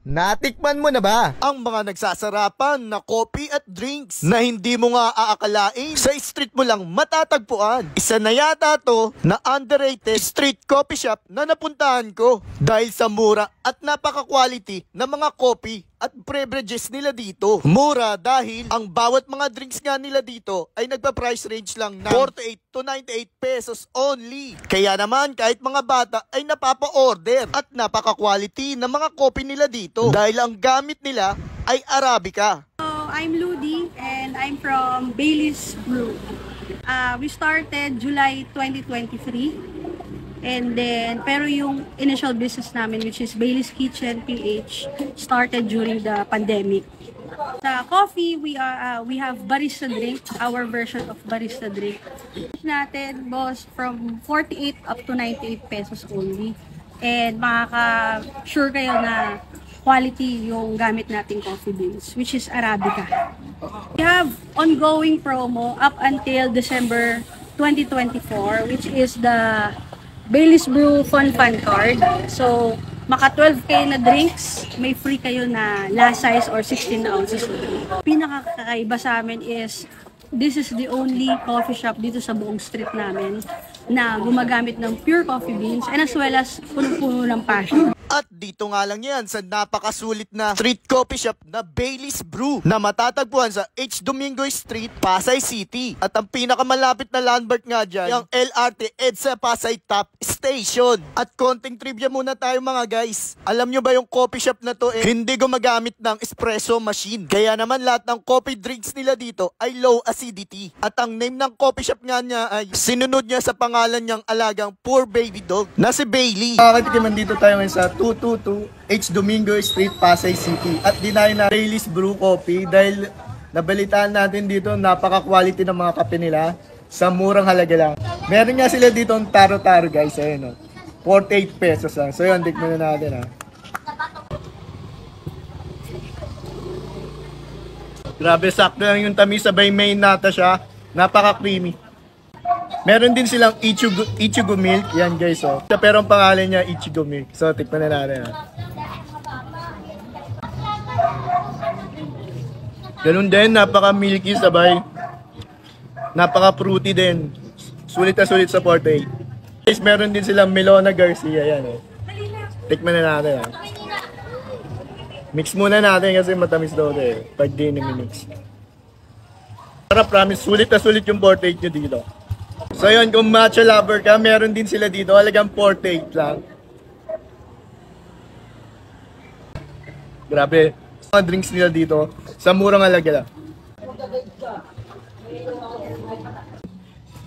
Natikman mo na ba ang mga nagsasarapan na coffee at drinks na hindi mo nga aakalain sa street mo lang matatagpuan? Isa na yata to na underrated street coffee shop na napuntahan ko dahil sa mura at napaka-quality na mga coffee at beverages nila dito. Mura dahil ang bawat mga drinks nga nila dito ay nagpa-price range lang ng 48 to 98 pesos only. Kaya naman kahit mga bata ay napapa-order at napaka-quality ng mga coffee nila dito dahil ang gamit nila ay Arabica. I'm Ludi and I'm from Bailey's Brew. We started July 2023. And then, pero yung initial business namin, which is Bailey's Kitchen PH, started during the pandemic. Sa coffee, we have barista drink, our version of barista drink. Natin was from 48 up to 98 pesos only. And makaka-sure kayo na quality yung gamit nating coffee beans, which is Arabica. We have ongoing promo up until December 2024, which is the Bailey's Brew Fun Card. So, maka 12K na drinks, may free kayo na last size or 16 ounces. Pinakakaiba sa amin is, this is the only coffee shop dito sa buong street namin na gumagamit ng pure coffee beans and as well as puno-puno ng passion. At dito nga lang yan sa napakasulit na street coffee shop na Bailey's Brew na matatagpuan sa H. Domingo Street, Pasay City. At ang pinakamalapit na landmark nga dyan, yung LRT EDSA Pasay Top Station. At konting trivia muna tayo mga guys. Alam nyo ba yung coffee shop na to hindi gumagamit ng espresso machine. Kaya naman lahat ng coffee drinks nila dito ay low acidity. At ang name ng coffee shop nga niya ay sinunod niya sa pangalan niyang alagang poor baby dog na si Bailey. Makakatikiman dito tayo ngayon sa 222 H. Domingo Street, Pasay City. At dinayo na Bailey's Brew Coffee dahil nabalitaan natin dito napaka-quality ng mga kape nila sa murang halaga lang. Meron nga sila dito ang taro-taro guys. Ayun, 48 pesos lang. So yun, tikman na natin . Grabe, sakto lang yung tamis, sabay may nata siya. Napaka-creamy. Meron din silang Ichigo Milk. Yan guys, pero ang pangalan niya Ichigo Milk. So, tikman na natin. Ganun din, napaka-milky sabay. Napaka-fruity din. Sulit na sulit sa 48. Guys, meron din silang Melona Garcia. Yan, tikman na natin. Mix muna natin kasi matamis daw pag di nami-mix. Para promise, sulit na sulit yung 48 nyo dito. So yun, kung matcha lover ka, meron din sila dito. Halagang 48 lang. Grabe. Mga drinks nila dito, sa murang halaga lang.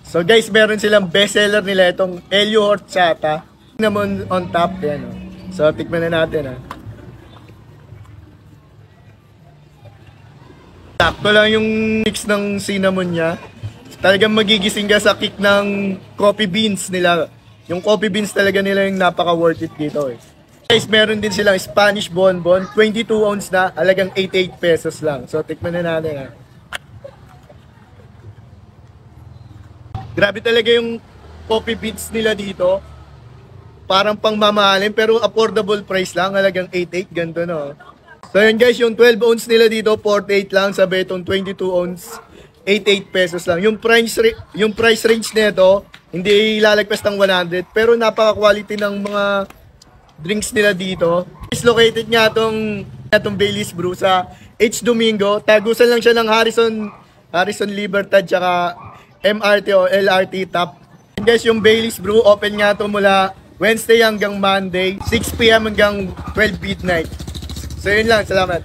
So guys, meron silang bestseller nila itong Elio Horchata. Naman on top yan. So tikman na natin. Sakto lang yung mix ng cinnamon niya. Talagang magigising ka sa kick ng coffee beans nila. Yung coffee beans talaga nila yung napaka worth it dito Guys, meron din silang Spanish bonbon, 22 ounce na, halagang 88 pesos lang. So, tikman na natin Grabe talaga yung coffee beans nila dito. Parang pang mamahalin, pero affordable price lang, halagang 88, ganito So yun guys, yung 12 ounce nila dito, 48 lang, sabi itong 22 ounce. 88 pesos lang. Yung price range nito, hindi ilalagpas ng 100, pero napaka-quality ng mga drinks nila dito. Is located nga itong Bailey's Brew sa H. Domingo. Tagusan lang siya ng Harrison Libertad tsaka MRT o LRT Top. And guys, yung Bailey's Brew, open nga to mula Wednesday hanggang Monday, 6 PM hanggang 12 midnight. So yun lang, salamat.